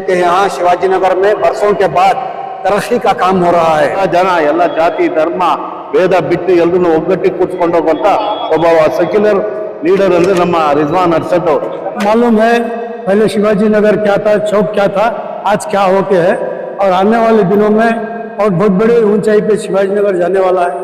हैं कि यहाँ शिवाजी नगर में बरसों के बाद तरक्की का काम हो रहा है। ಜನ ಎಲ್ಲ ಜಾತಿ ಧರ್ಮ ಭೇದ ಬಿಟ್ಟು ಎಲ್ಲರನ್ನು ಒಗ್ಗಟ್ಟಿಗೆ ಕೂತ್ಕೊಂಡು ಹೋಗುವಂತ ಒಬ್ಬ ಸೆಕ್ಯುಲರ್ ಲೀಡರ್ ಅಂದ್ರೆ ನಮ್ಮ ರಿಜ್ವಾನ್ ಅರ್ಷದ್। मालूम है पहले शिवाजी नगर क्या था, चौक क्या था, आज क्या होके है और आने वाले दिनों में और बहुत बड़ी ऊंचाई पे शिवाजी नगर जाने वाला है।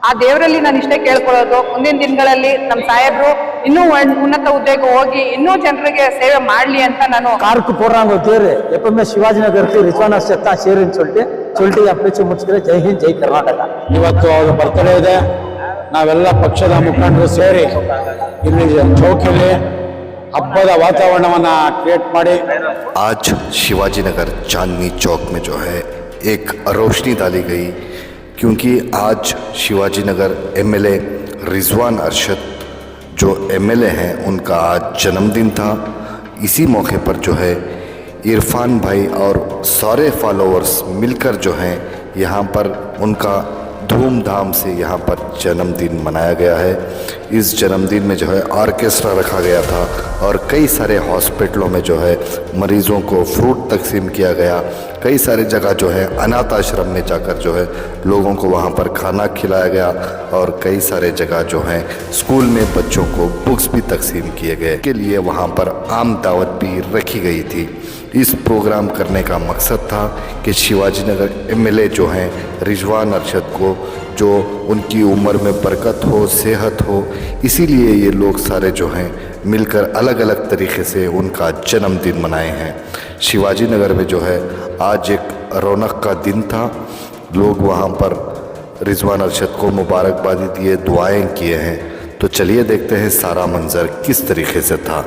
ಆ ದೇವರಲ್ಲಿ ನಾನು ಇಷ್ಟೇ ಕೇಳ್ಕೊಳ್ಳೋದು, ಮುಂದಿನ ದಿನಗಳಲ್ಲಿ ನಮ್ಮ ಸಾಹೇಬರು ಇನ್ನೂ ಉನ್ನತ ಹುದ್ದೆಗೆ ಹೋಗಿ ಇನ್ನೂ ಜನರಿಗೆ ಸೇವೆ ಮಾಡಲಿ ಅಂತ ನಾನು ಕಾರ್ಕ್ போடுறாங்க பேரு எப்பவுமே ಶಿವಾಜಿ ನಗರಕ್ಕೆ ರಿಜ್ವಾನ್ ಅರ್ಷದ್ ಸೇರಿನ சொல்லிட்டு ಅಪ್ಪಚ್ಚು ಮುಚ್ಚಿದ್ರೆ ಜೈ ಹಿಂದ್ ಜೈ ಕರ್ನಾಟಕ। ಇವತ್ತು ಅವರ ಬರ್ತಡೇ ಇದೆ, ನಾವೆಲ್ಲ ಪಕ್ಷದ ಮುಖಂಡರು ಸೇರಿ ಇಲ್ಲಿ ಚೌಕಿಯಲ್ಲಿ ಹಬ್ಬದ ವಾತಾವರಣವನ್ನ ಕ್ರಿಯೇಟ್ ಮಾಡಿ आज शिवाजी नगर चांदनी चौक में जो है एक रोशनी डाली गई, क्योंकि आज शिवाजी नगर एमएलए रिजवान अरशद जो एमएलए हैं उनका आज जन्मदिन था। इसी मौके पर जो है इरफान भाई और सारे फॉलोअर्स मिलकर जो हैं यहाँ पर उनका धूमधाम से यहाँ पर जन्मदिन मनाया गया है। इस जन्मदिन में जो है ऑर्केस्ट्रा रखा गया था और कई सारे हॉस्पिटलों में जो है मरीज़ों को फ्रूट तकसीम किया गया। कई सारे जगह जो है अनाथ आश्रम में जाकर जो है लोगों को वहाँ पर खाना खिलाया गया और कई सारे जगह जो है स्कूल में बच्चों को बुक्स भी तकसीम किए गए। के लिए वहाँ पर आम दावत भी रखी गई थी। इस प्रोग्राम करने का मकसद था कि शिवाजी नगर एमएलए जो हैं रिजवान अरशद को जो उनकी उम्र में बरकत हो, सेहत हो, इसीलिए ये लोग सारे जो हैं मिलकर अलग अलग तरीके से उनका जन्मदिन मनाए हैं। शिवाजी नगर में जो है आज एक रौनक का दिन था। लोग वहाँ पर रिजवान अरशद को मुबारकबादी दिए, दुआएं किए हैं। तो चलिए देखते हैं सारा मंजर किस तरीके से था।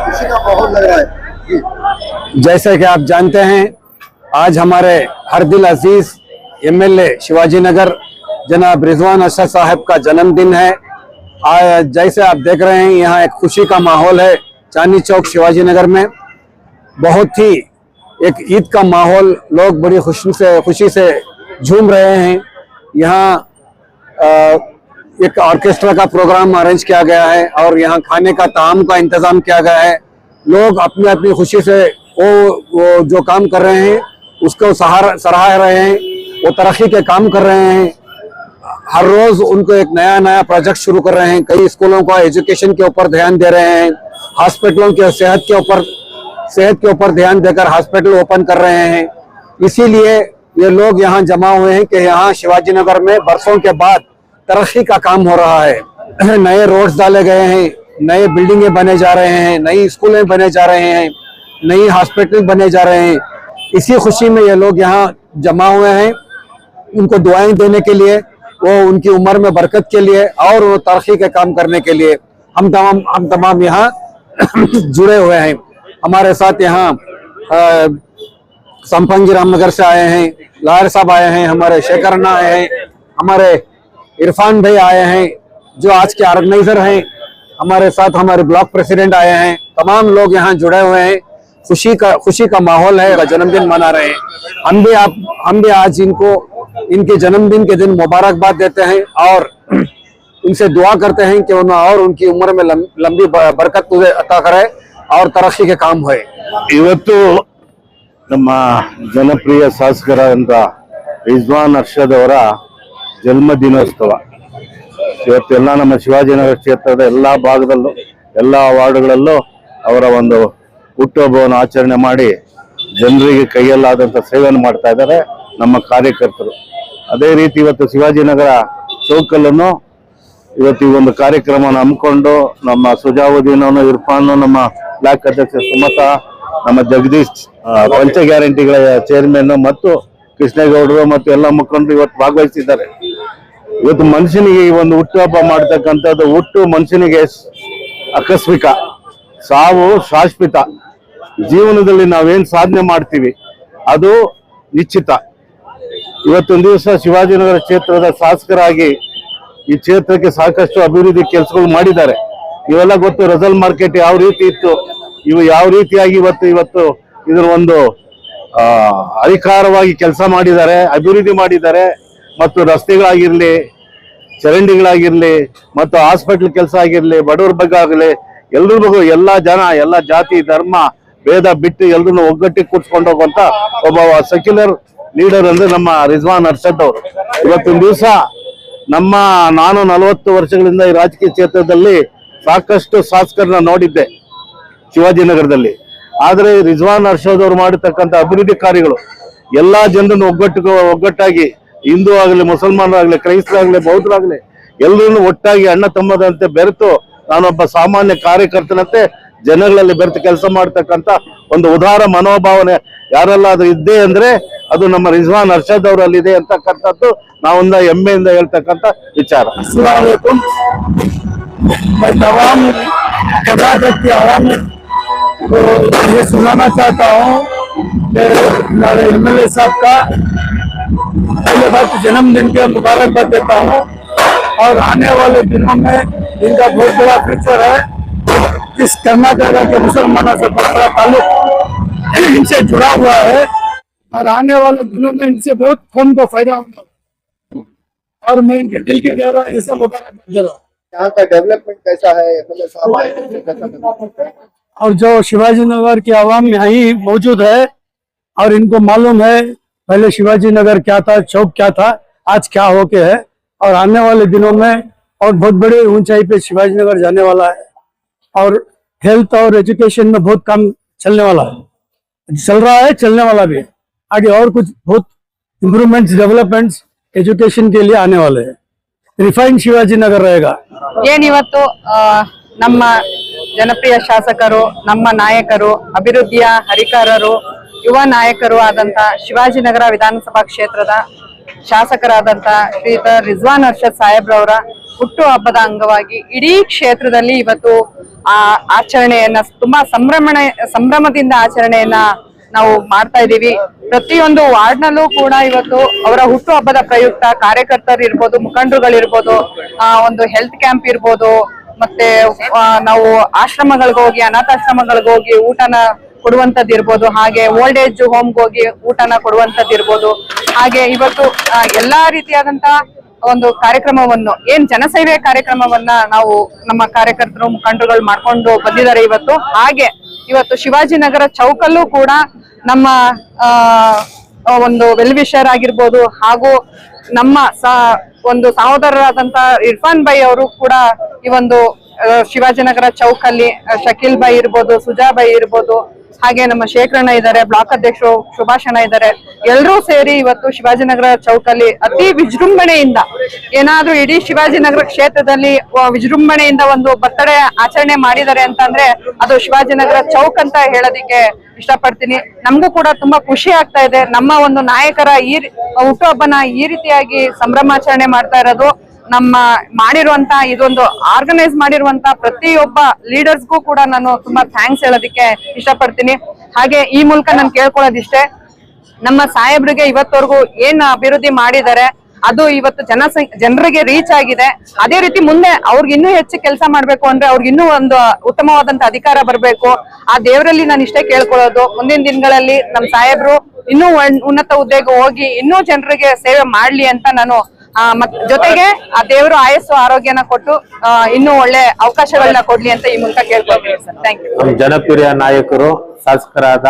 खुशी का माहौल लग रहा है। जैसे कि आप जानते हैं आज हमारे हर दिल अजीज एमएलए शिवाजी नगर जनाब रिजवान अरशद साहब का जन्मदिन है। जैसे आप देख रहे हैं यहाँ एक खुशी का माहौल है चांदनी चौक शिवाजी नगर में। बहुत ही एक ईद का माहौल, लोग बड़ी खुशी से झूम रहे हैं। यहाँ एक ऑर्केस्ट्रा का प्रोग्राम अरेंज किया गया है और यहाँ खाने का ताम का इंतजाम किया गया है। लोग अपनी अपनी खुशी से वो जो काम कर रहे हैं उसको सराह रहे हैं, वो तरक्की के काम कर रहे हैं। हर रोज उनको एक नया प्रोजेक्ट शुरू कर रहे हैं। कई स्कूलों का एजुकेशन के ऊपर ध्यान दे रहे हैं, हॉस्पिटलों के सेहत के ऊपर ध्यान देकर हॉस्पिटल ओपन कर रहे हैं। इसीलिए ये लोग यहाँ जमा हुए हैं कि यहाँ शिवाजी नगर में बरसों के बाद तरक्की का काम हो रहा है। नए रोड्स डाले गए हैं, नए बिल्डिंगें बने जा रहे हैं, नई स्कूलें बने जा रहे हैं, नई हॉस्पिटल बने जा रहे हैं। इसी खुशी में ये लोग यहाँ जमा हुए हैं, उनको दुआएं देने के लिए, वो उनकी उम्र में बरकत के लिए और वो तरक्की के काम करने के लिए हम तमाम यहाँ जुड़े हुए हैं। हमारे साथ यहाँ संपंगी रामनगर से आए हैं, लायर साहब आए हैं, हमारे शेखरना आए हैं, हमारे इरफान भाई आए हैं जो आज के ऑर्गेनाइजर हैं। हमारे साथ हमारे ब्लॉक प्रेसिडेंट आए हैं, तमाम लोग यहाँ जुड़े हुए हैं। खुशी का माहौल है, जन्मदिन मना रहे हैं। हम भी आज इनके जन्मदिन के दिन मुबारकबाद देते हैं और उनसे दुआ करते हैं कि उन्हें और उनकी उम्र में लंबी बरकत मुझे अता करे और तरक्की के काम होए। ಇವತ್ತು ನಮ್ಮ ಜನಪ್ರಿಯ ಶಾಸಕರಾದಂಥ ರಿಜ್ವಾನ್ ಅರ್ಷದ್ ಅವರ ಜನ್ಮ ದಿನೋತ್ಸವ ಇವತ್ತೆಲ್ಲ ನಮ್ಮ ಶಿವಾಜಿನಗರ ಕ್ಷೇತ್ರದ ಎಲ್ಲಾ ಭಾಗದಲ್ಲೂ ಎಲ್ಲಾ ವಾರ್ಡ್ಗಳಲ್ಲೂ ಅವರ ಒಂದು ಹುಟ್ಟುಹಬ್ಬವನ್ನು ಆಚರಣೆ ಮಾಡಿ ಜನರಿಗೆ ಕೈಯಲ್ಲಾದಂಥ ಸೇವೆಯನ್ನು ಮಾಡ್ತಾ ಇದ್ದಾರೆ ನಮ್ಮ ಕಾರ್ಯಕರ್ತರು. ಅದೇ ರೀತಿ ಇವತ್ತು ಶಿವಾಜಿನಗರ ಚೌಕಲ್ಲೂ ಇವತ್ತು ಈ ಒಂದು ಕಾರ್ಯಕ್ರಮವನ್ನು ಹಮ್ಮಿಕೊಂಡು ನಮ್ಮ ಸುಜಾವುದ್ದೀನ್ ಇರ್ಫಾನ್, ನಮ್ಮ ಬ್ಲಾಕ್ ಅಧ್ಯಕ್ಷ ಸುಮತಾ, ನಮ್ಮ ಜಗದೀಶ್ ಪಂಚ ಗ್ಯಾರಂಟಿಗಳ ಚೇರ್ಮನ್ ಮತ್ತು ಕೃಷ್ಣೇಗೌಡರು ಮತ್ತು ಎಲ್ಲ ಮುಖಂಡರು ಇವತ್ತು ಭಾಗವಹಿಸಿದ್ದಾರೆ. ಇವತ್ತು ಮನುಷ್ಯನಿಗೆ ಈ ಒಂದು ಹುಟ್ಟುಹಬ್ಬ ಮಾಡ್ತಕ್ಕಂಥದ್ದು, ಹುಟ್ಟು ಮನುಷ್ಯನಿಗೆ ಆಕಸ್ಮಿಕ, ಸಾವು ಶಾಶ್ವತ. ಜೀವನದಲ್ಲಿ ನಾವೇನ್ ಸಾಧನೆ ಮಾಡ್ತೀವಿ ಅದು ನಿಶ್ಚಿತ. ಇವತ್ತೊಂದು ದಿವಸ ಶಿವಾಜಿನಗರ ಕ್ಷೇತ್ರದ ಶಾಸಕರಾಗಿ ಈ ಕ್ಷೇತ್ರಕ್ಕೆ ಸಾಕಷ್ಟು ಅಭಿವೃದ್ಧಿ ಕೆಲಸಗಳು ಮಾಡಿದ್ದಾರೆ. ಇವೆಲ್ಲ ಗೊತ್ತು. ರಜಲ್ ಮಾರ್ಕೆಟ್ ಯಾವ ರೀತಿ ಇತ್ತು, ಇವು ಯಾವ ರೀತಿಯಾಗಿ ಇವತ್ತು ಇದರ ಒಂದು ಅಧಿಕಾರವಾಗಿ ಕೆಲಸ ಮಾಡಿದ್ದಾರೆ, ಅಭಿವೃದ್ಧಿ ಮಾಡಿದ್ದಾರೆ. ಮತ್ತು ರಸ್ತೆಗಳಾಗಿರ್ಲಿ, ಚರಂಡಿಗಳಾಗಿರ್ಲಿ, ಮತ್ತು ಹಾಸ್ಪಿಟಲ್ ಕೆಲಸ ಆಗಿರ್ಲಿ, ಬಡವರ ಬಗ್ಗೆ ಆಗಲಿ, ಎಲ್ರಿಗೂ ಎಲ್ಲಾ ಜನ, ಎಲ್ಲ ಜಾತಿ ಧರ್ಮ ಭೇದ ಬಿಟ್ಟು ಎಲ್ರನ್ನೂ ಒಗ್ಗಟ್ಟಿಗೆ ಕೂರ್ಸ್ಕೊಂಡು ಹೋಗುವಂತ ಒಬ್ಬ ಸೆಕ್ಯುಲರ್ ಲೀಡರ್ ಅಂದ್ರೆ ನಮ್ಮ ರಿಜ್ವಾನ್ ಅರ್ಷದ್ ಅವರು. ಇವತ್ತೊಂದು ದಿವಸ ನಾನು 40 ವರ್ಷಗಳಿಂದ ಈ ರಾಜಕೀಯ ಕ್ಷೇತ್ರದಲ್ಲಿ ಸಾಕಷ್ಟು ಶಾಸಕರನ್ನ ನೋಡಿದ್ದೆ ಶಿವಾಜಿನಗರದಲ್ಲಿ. ಆದ್ರೆ ರಿಜ್ವಾನ್ ಅರ್ಷದ್ ಅವರು ಮಾಡಿರ್ತಕ್ಕಂಥ ಅಭಿವೃದ್ಧಿ ಕಾರ್ಯಗಳು ಎಲ್ಲಾ ಜನರನ್ನು ಒಗ್ಗಟ್ಟಾಗಿ, ಹಿಂದೂ ಆಗಲಿ, ಮುಸಲ್ಮಾನರಾಗ್ಲಿ, ಕ್ರೈಸ್ತರಾಗ್ಲಿ, ಬೌದ್ಧರಾಗ್ಲಿ ಎಲ್ಲರನ್ನು ಒಟ್ಟಾಗಿ ಅಣ್ಣ ತಮ್ಮದಂತೆ ಬೆರೆತು, ನಾನೊಬ್ಬ ಸಾಮಾನ್ಯ ಕಾರ್ಯಕರ್ತನಂತೆ ಜನಗಳಲ್ಲಿ ಬೆರೆತು ಕೆಲಸ ಮಾಡ್ತಕ್ಕಂಥ ಒಂದು ಉದಾರ ಮನೋಭಾವನೆ ಯಾರೆಲ್ಲಾದ್ರೂ ಇದ್ದೇ ಅಂದ್ರೆ ಅದು ನಮ್ಮ ರಿಜ್ವಾನ್ ಅರ್ಷದ್ ಅವರಲ್ಲಿದೆ ಅಂತಕ್ಕಂಥದ್ದು ನಾವೊಂದ ಹೆಮ್ಮೆಯಿಂದ ಹೇಳ್ತಕ್ಕಂಥ ವಿಚಾರ. ये सुनाना चाहता हूँ हमारे MLA साहब का पहले बात जन्मदिन के मुबारकबाद देता हूँ और आने वाले दिनों में इनका बहुत बड़ा फ्यूचर है। इस कर्नाटक के मुसलमानों से बहुत बड़ा ताल्लुक इनसे जुड़ा हुआ है और आने वाले दिनों में इनसे बहुत कौम को फायदा होगा और मैं इनके दिल के द्वारा ऐसा मुबारकबाद दे रहा हूँ। यहाँ का डेवलपमेंट कैसा है MLA साहब? और जो शिवाजी नगर की आवाम यहाँ ही मौजूद है और इनको मालूम है पहले शिवाजी नगर क्या था, चौक क्या था, आज क्या होके है और आने वाले दिनों में और बहुत बड़े ऊंचाई पे शिवाजी नगर जाने वाला है और हेल्थ और एजुकेशन में बहुत काम चलने वाला है, चल रहा है, चलने वाला भी है। आगे और कुछ बहुत इम्प्रूवमेंट्स, डेवलपमेंट्स एजुकेशन के लिए आने वाले हैं। रिफाइंड शिवाजी नगर रहेगा। ಏನಿವತ್ತು ನಮ್ಮ ಜನಪ್ರಿಯ ಶಾಸಕರು, ನಮ್ಮ ನಾಯಕರು, ಅಭಿವೃದ್ಧಿಯ ಹರಿಕಾರರು, ಯುವ ನಾಯಕರು ಆದಂತ ಶಿವಾಜಿನಗರ ವಿಧಾನಸಭಾ ಕ್ಷೇತ್ರದ ಶಾಸಕರಾದಂತ ಶ್ರೀಯುತ ರಿಜ್ವಾನ್ ಅರ್ಷದ್ ಸಾಹೇಬ್ರವರ ಹುಟ್ಟು ಹಬ್ಬದ ಅಂಗವಾಗಿ ಇಡೀ ಕ್ಷೇತ್ರದಲ್ಲಿ ಇವತ್ತು ಆಚರಣೆಯನ್ನ ತುಂಬಾ ಸಂಭ್ರಮದಿಂದ ಆಚರಣೆಯನ್ನ ನಾವು ಮಾಡ್ತಾ ಇದೀವಿ. ಪ್ರತಿಯೊಂದು ವಾರ್ಡ್ನಲ್ಲೂ ಕೂಡ ಇವತ್ತು ಅವರ ಹುಟ್ಟು ಹಬ್ಬದ ಪ್ರಯುಕ್ತ ಕಾರ್ಯಕರ್ತರು ಇರ್ಬೋದು, ಮುಖಂಡರುಗಳಿರ್ಬೋದು, ಒಂದು ಹೆಲ್ತ್ ಕ್ಯಾಂಪ್ ಇರ್ಬೋದು, ಮತ್ತೆ ನಾವು ಆಶ್ರಮಗಳಿಗೆ ಹೋಗಿ, ಅನಾಥಾಶ್ರಮಗಳಿಗೆ ಹೋಗಿ ಊಟನ ಕೊಡುವಂತದ್ದು ಇರ್ಬೋದು, ಹಾಗೆ ಓಲ್ಡ್ ಏಜ್ ಹೋಮ್ಗೆ ಹೋಗಿ ಊಟನ ಕೊಡುವಂತದ್ದು ಇರ್ಬೋದು. ಹಾಗೆ ಇವತ್ತು ಎಲ್ಲಾ ರೀತಿಯಾದಂತ ಒಂದು ಕಾರ್ಯಕ್ರಮವನ್ನು, ಏನ್ ಜನಸೇವೆ ಕಾರ್ಯಕ್ರಮವನ್ನ ನಾವು ನಮ್ಮ ಕಾರ್ಯಕರ್ತರು, ಮುಖಂಡರುಗಳು ಮಾಡ್ಕೊಂಡು ಬಂದಿದ್ದಾರೆ ಇವತ್ತು. ಹಾಗೆ ಇವತ್ತು ಶಿವಾಜಿನಗರ ಚೌಕಲ್ಲೂ ಕೂಡ ನಮ್ಮ ಒಂದು ವೆಲ್ ವಿಷರ್ ಆಗಿರ್ಬೋದು, ಹಾಗೂ ನಮ್ಮ ಒಂದು ಸಹೋದರರಾದಂತ ಇರ್ಫಾನ್ ಬೈ ಅವರು ಕೂಡ ಈ ಒಂದು ಶಿವಾಜಿನಗರ ಚೌಕಲ್ಲಿ ಶಕೀಲ್ ಬೈ ಇರ್ಬೋದು, ಸುಜಾ ಬೈ ಇರ್ಬೋದು, ಹಾಗೆ ನಮ್ಮ ಶೇಖರಣ್ಣ ಇದ್ದಾರೆ, ಬ್ಲಾಕ್ ಅಧ್ಯಕ್ಷರು ಸುಭಾಷಣ ಇದ್ದಾರೆ, ಎಲ್ಲರೂ ಸೇರಿ ಇವತ್ತು ಶಿವಾಜಿನಗರ ಚೌಕಲ್ಲಿ ಅತಿ ವಿಜೃಂಭಣೆಯಿಂದ, ಏನಾದ್ರೂ ಇಡೀ ಶಿವಾಜಿನಗರ ಕ್ಷೇತ್ರದಲ್ಲಿ ವಿಜೃಂಭಣೆಯಿಂದ ಒಂದು ಬರ್ತಡೇ ಆಚರಣೆ ಮಾಡಿದ್ದಾರೆ ಅಂತಂದ್ರೆ ಅದು ಶಿವಾಜಿನಗರ ಚೌಕ್ ಅಂತ ಹೇಳೋದಿಕ್ಕೆ ಇಷ್ಟಪಡ್ತೀನಿ. ನಮಗೂ ಕೂಡ ತುಂಬಾ ಖುಷಿ ಆಗ್ತಾ ಇದೆ ನಮ್ಮ ಒಂದು ನಾಯಕರ ಈ ಹುಟ್ಟುಹಬ್ಬನ ಈ ರೀತಿಯಾಗಿ ಸಂಭ್ರಮಾಚರಣೆ ಮಾಡ್ತಾ ಇರೋದು. ನಮ್ಮ ಮಾಡಿರುವಂತ ಇದೊಂದು ಆರ್ಗನೈಸ್ ಮಾಡಿರುವಂತ ಪ್ರತಿಯೊಬ್ಬ ಲೀಡರ್ಸ್ಗೂ ಕೂಡ ನಾನು ತುಂಬಾ ಥ್ಯಾಂಕ್ಸ್ ಹೇಳೋದಿಕ್ಕೆ ಇಷ್ಟಪಡ್ತೀನಿ. ಹಾಗೆ ಈ ಮೂಲಕ ನಾನು ಕೇಳ್ಕೊಳ್ಳೋದಿಷ್ಟೇ, ನಮ್ಮ ಸಾಹೇಬ್ರಿಗೆ ಇವತ್ತವರೆಗೂ ಏನ್ ಅಭಿವೃದ್ಧಿ ಮಾಡಿದ್ದಾರೆ ಅದು ಇವತ್ತು ಜನರಿಗೆ ರೀಚ್ ಆಗಿದೆ. ಅದೇ ರೀತಿ ಮುಂದೆ ಅವ್ರಿಗೆ ಇನ್ನೂ ಹೆಚ್ಚು ಕೆಲಸ ಮಾಡ್ಬೇಕು ಅಂದ್ರೆ ಅವ್ರಿಗೆ ಇನ್ನೂ ಒಂದು ಉತ್ತಮವಾದಂತ ಅಧಿಕಾರ ಬರ್ಬೇಕು. ಆ ದೇವರಲ್ಲಿ ನಾನು ಇಷ್ಟೇ ಕೇಳ್ಕೊಳ್ಳೋದು, ಮುಂದಿನ ದಿನಗಳಲ್ಲಿ ನಮ್ ಸಾಹೇಬ್ರು ಇನ್ನೂ ಉನ್ನತ ಹುದ್ದೆಗೆ ಹೋಗಿ ಇನ್ನೂ ಜನರಿಗೆ ಸೇವೆ ಮಾಡ್ಲಿ ಅಂತ ನಾನು ಜೊತೆಗೆ ಆ ದೇವರು ಆಯಸ್ಸು ಆರೋಗ್ಯನ ಕೊಟ್ಟು ಇನ್ನೂ ಒಳ್ಳೆ ಅವಕಾಶಗಳನ್ನ ಕೊಡ್ಲಿ ಅಂತ ಈ ಮೂಲಕ ಕೇಳ್ಕೊಳ್ತೀನಿ ಸರ್. Thank you. ಜನಪ್ರಿಯ ನಾಯಕರು, ಶಾಸಕರಾದ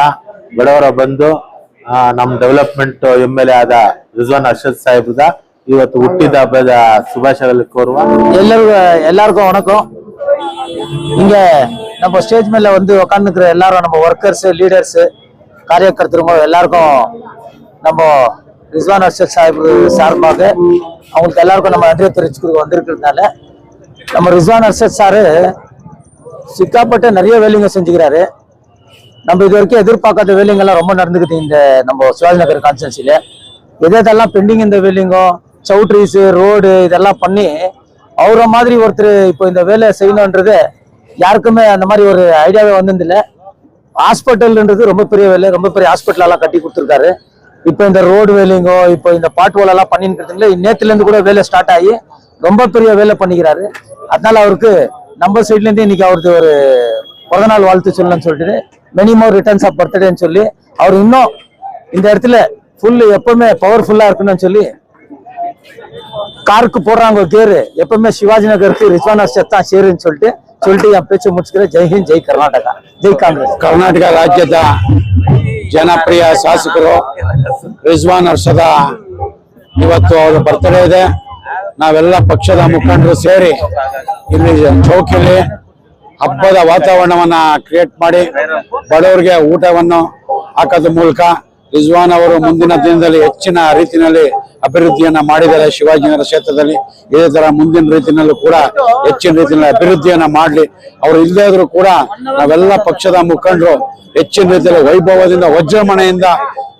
ಬಡವರ ಬಂಧು, ನಮ್ ಡೆವಲಪ್ಮೆಂಟ್ MLA ಆದ ರಿಜ್ವಾನ್ ಅರ್ಷದ್ ಸಾಹೇಬ್ರದ ಇವತ್ತು ಹುಟ್ಟಿದ ಹಬ್ಬದ ಶುಭಾಶಯಗಳು ಕೋರುವ எல்லாருக்கும் வணக்கம். இங்க நம்ம ஸ்டேஜ் மேல வந்து உட்காந்துக்கிற எல்லாரும் நம்ம ஒர்க்கர்ஸ், லீடர்ஸ், காரியகர்த்தருங்க எல்லாருக்கும் நம்ம ரிஸ்வான் அர்ஷத் சாஹிப் சார்பாக அவங்களுக்கு எல்லாருக்கும் நம்ம நன்றியை தெரிவிச்சுக்க வந்திருக்கிறதுனால, நம்ம ரிஸ்வான் அர்ஷத் சாரு சிக்காப்பட்ட நிறைய வேலைங்க செஞ்சுக்கிறாரு. நம்ம இது வரைக்கும் எதிர்பார்க்காத வேலைங்கெல்லாம் ரொம்ப நடந்துக்குது இந்த நம்ம சிவாஜி நகர் கான்ஸ்டன்சில. எதெல்லாம் பெண்டிங் இந்த வேலைங்கோ, சவுட்ரீஸ், ரோடு இதெல்லாம் பண்ணி அவர மாதிரி ஒருத்தர் இப்போ இந்த வேலை செய்யணுன்றது யாருக்குமே அந்த மாதிரி ஒரு ஐடியாவே வந்ததில்லை. ஹாஸ்பிட்டல்ன்றது ரொம்ப பெரிய வேலை, ரொம்ப பெரிய ஹாஸ்பிட்டல் எல்லாம் கட்டி கொடுத்துருக்காரு. இப்போ இந்த ரோடு வேலைங்கோ, இப்போ இந்த பாட் வால் எல்லாம் பண்ணிருக்கிறதுங்களே நேத்துல இருந்து கூட வேலை ஸ்டார்ட் ஆகி ரொம்ப பெரிய வேலை பண்ணிக்கிறாரு. அதனால அவருக்கு நம்ம சைட்ல இருந்து இன்னைக்கு அவருக்கு ஒரு பிறந்தநாள் வாழ்த்து சொல்லணும்னு சொல்லிட்டு மெனி மோர் ரிட்டர்ன்ஸ் ஆஃப் பர்த்டேன்னு சொல்லி அவர் இன்னும் இந்த இடத்துல ஃபுல் எப்பவுமே பவர்ஃபுல்லா இருக்கணும்னு சொல்லி காருக்கு போடுறாங்க கேரு எப்பவுமே சிவாஜி நகருக்கு ரிஸ்வான் அர்ஷத் தான் சேருன்னு சொல்லிட்டு என் பேச்சு முடிச்சுக்கிறேன். ಜೈ ಹಿಂದ್, ಜೈ ಕರ್ನಾಟಕ, ಜೈ ಕಾಂಗ್ರೆಸ್. ಕರ್ನಾಟಕ ರಾಜ್ಯದ ಜನಪ್ರಿಯ ಶಾಸಕರು ರಿಜ್ವಾನ್ ಅರ್ಷದ ಇವತ್ತು ಅವರ ಬರ್ತ್ಡೇ ಇದೆ. ನಾವೆಲ್ಲ ಪಕ್ಷದ ಮುಖಂಡರು ಸೇರಿ ಇಲ್ಲಿ ಚೌಕಿಯಲ್ಲಿ ಹಬ್ಬದ ವಾತಾವರಣವನ್ನ ಕ್ರಿಯೇಟ್ ಮಾಡಿ ಬಡವರಿಗೆ ಊಟವನ್ನು ಹಾಕೋದ್ರ ಮೂಲಕ ರಿಜ್ವಾನ್ ಅವರು ಮುಂದಿನ ದಿನದಲ್ಲಿ ಹೆಚ್ಚಿನ ರೀತಿಯಲ್ಲಿ ಅಭಿವೃದ್ಧಿಯನ್ನ ಮಾಡಿದ್ದಾರೆ. ಶಿವಾಜಿನಗರ ಕ್ಷೇತ್ರದಲ್ಲಿ ಇದೇ ತರ ಮುಂದಿನ ರೀತಿಯಲ್ಲೂ ಕೂಡ ಹೆಚ್ಚಿನ ರೀತಿಯಲ್ಲಿ ಅಭಿವೃದ್ಧಿಯನ್ನ ಮಾಡ್ಲಿ. ಅವ್ರು ಇಲ್ಲದೇ ಇದ್ರು ಕೂಡ ನಾವೆಲ್ಲ ಪಕ್ಷದ ಮುಖಂಡರು ಹೆಚ್ಚಿನ ರೀತಿಯಲ್ಲಿ ವೈಭವದಿಂದ ವಜ್ರಮಣೆಯಿಂದ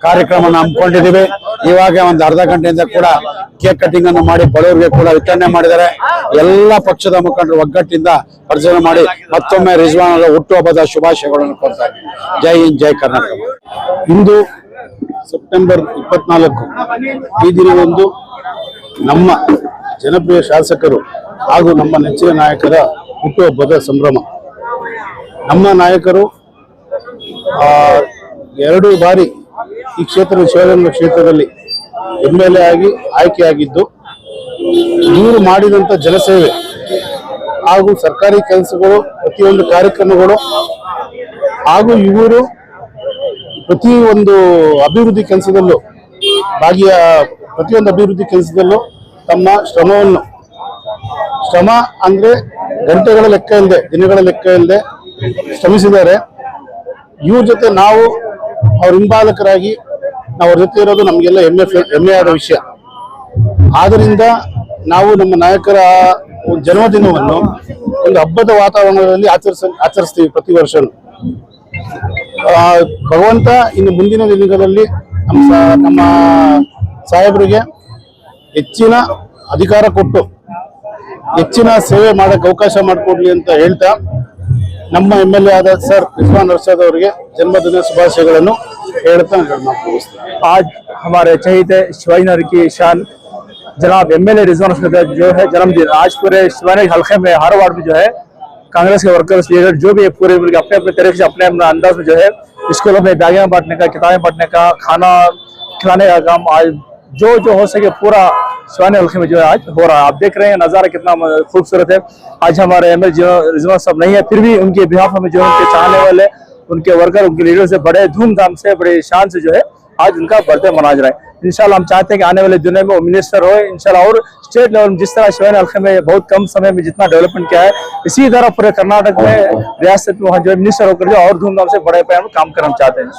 ಕಾರ್ಯಕ್ರಮನ ಹಮ್ಮಿಕೊಂಡಿದ್ದೀವಿ. ಇವಾಗ ಒಂದು ಅರ್ಧ ಗಂಟೆಯಿಂದ ಕೂಡ ಕೇಕ್ ಕಟಿಂಗ್ ಅನ್ನು ಮಾಡಿ ಬಡವರಿಗೆ ಕೂಡ ವಿತರಣೆ ಮಾಡಿದ್ದಾರೆ. ಎಲ್ಲ ಪಕ್ಷದ ಮುಖಂಡರು ಒಗ್ಗಟ್ಟಿಂದ ಪರಿಚಯ ಮಾಡಿ ಮತ್ತೊಮ್ಮೆ ರಿಜ್ವಾನ್ ಅವರ ಹುಟ್ಟುಹಬ್ಬದ ಶುಭಾಶಯಗಳನ್ನು ಕೊಡ್ತಾರೆ. ಜೈ ಹಿಂದ್, ಜೈ ಕರ್ನಾಟಕ. ಇಂದು ಸೆಪ್ಟೆಂಬರ್ 24 ಈ ದಿನದಂದು ನಮ್ಮ ಜನಪ್ರಿಯ ಶಾಸಕರು ಹಾಗೂ ನಮ್ಮ ನೆಚ್ಚಿನ ನಾಯಕರ ಹುಟ್ಟುಹಬ್ಬದ ಸಂಭ್ರಮ. ನಮ್ಮ ನಾಯಕರು 2 ಬಾರಿ ಈ ಕ್ಷೇತ್ರದ ಶಿವಗಂಗ ಕ್ಷೇತ್ರದಲ್ಲಿ MLA ಆಗಿ ಆಯ್ಕೆಯಾಗಿದ್ದು, ಇವರು ಮಾಡಿದಂಥ ಜನಸೇವೆ ಹಾಗೂ ಸರ್ಕಾರಿ ಕೆಲಸಗಳು, ಪ್ರತಿಯೊಂದು ಕಾರ್ಯಕ್ರಮಗಳು ಹಾಗೂ ಇವರು ಪ್ರತಿಯೊಂದು ಅಭಿವೃದ್ಧಿ ಕೆಲಸದಲ್ಲೂ ಪ್ರತಿಯೊಂದು ಅಭಿವೃದ್ಧಿ ಕೆಲಸದಲ್ಲೂ ತಮ್ಮ ಶ್ರಮ ಅಂದ್ರೆ ಗಂಟೆಗಳ ಲೆಕ್ಕ ಇಲ್ಲದೆ, ದಿನಗಳ ಲೆಕ್ಕ ಇಲ್ಲದೆ ಶ್ರಮಿಸಿದ್ದಾರೆ. ಇವ್ರ ಜೊತೆ ನಾವು ಅವ್ರ ಹಿಂಬಾಲಕರಾಗಿ ನಾವು ಅವ್ರ ಜೊತೆ ಇರೋದು ನಮಗೆಲ್ಲ ಹೆಮ್ಮೆ ಆದ ವಿಷಯ. ಆದ್ದರಿಂದ ನಾವು ನಮ್ಮ ನಾಯಕರ ಜನ್ಮದಿನವನ್ನು ಒಂದು ಹಬ್ಬದ ವಾತಾವರಣದಲ್ಲಿ ಆಚರಿಸ್ತೀವಿ ಪ್ರತಿ ವರ್ಷ. ಭಗವಂತ ಇನ್ನು ಮುಂದಿನ ದಿನಗಳಲ್ಲಿ ನಮ್ಮ ಸಾಹೇಬರಿಗೆ ಹೆಚ್ಚಿನ ಅಧಿಕಾರ ಕೊಟ್ಟು ಹೆಚ್ಚಿನ ಸೇವೆ ಮಾಡಕ್ಕೆ ಅವಕಾಶ ಮಾಡಿಕೊಡ್ಲಿ ಅಂತ ಹೇಳ್ತಾ ನಮ್ಮ MLA ಆದ ಸರ್ ರಿಜ್ವಾನ್ ಅರ್ಷದ್ ಅವರಿಗೆ ಜನ್ಮದಿನ ಶುಭಾಶಯಗಳನ್ನು ಹೇಳ್ತಾ आज हमारे चहेते शिवाजी नगर की शान जनाब MLA रिजवान अरशद जो है जन्मदिन, आज पूरे शिवाजी हल्के में हर वार्ड में जो है कांग्रेस के वर्कर्स, लीडर जो भी है पूरे मिलकर अपने अपने तरीके से अपने अपने अंदाज में जो है स्कूलों में बैगें बांटने का, किताबें बांटने का, खाना खिलाने का काम आज जो हो सके पूरा शिवाजी हल्के में जो है आज हो रहा है. आप देख रहे हैं नज़ारा कितना खूबसूरत है. आज हमारे MLA रिजवान साहब नहीं है, फिर भी उनके बिहाफ में जो उनके चाहने वाले, उनके वर्कर, उनके लीडर से बड़े धूमधाम से, बड़े शान से जो है आज उनका बर्थडे मनाया जा रहा है. इंशाल्लाह हम चाहते हैं कि आने वाले दिनों में वो मिनिस्टर हो इंशाल्लाह, और स्टेट लेवल में जिस तरह शिवाजी हल्के में बहुत कम समय में जितना डेवलपमेंट किया है, इसी तरह पूरे कर्नाटक में रियासत में वहाँ जो मिनिस्टर होकर जो और धूमधाम से बड़े पैमाने पर काम करना चाहते हैं.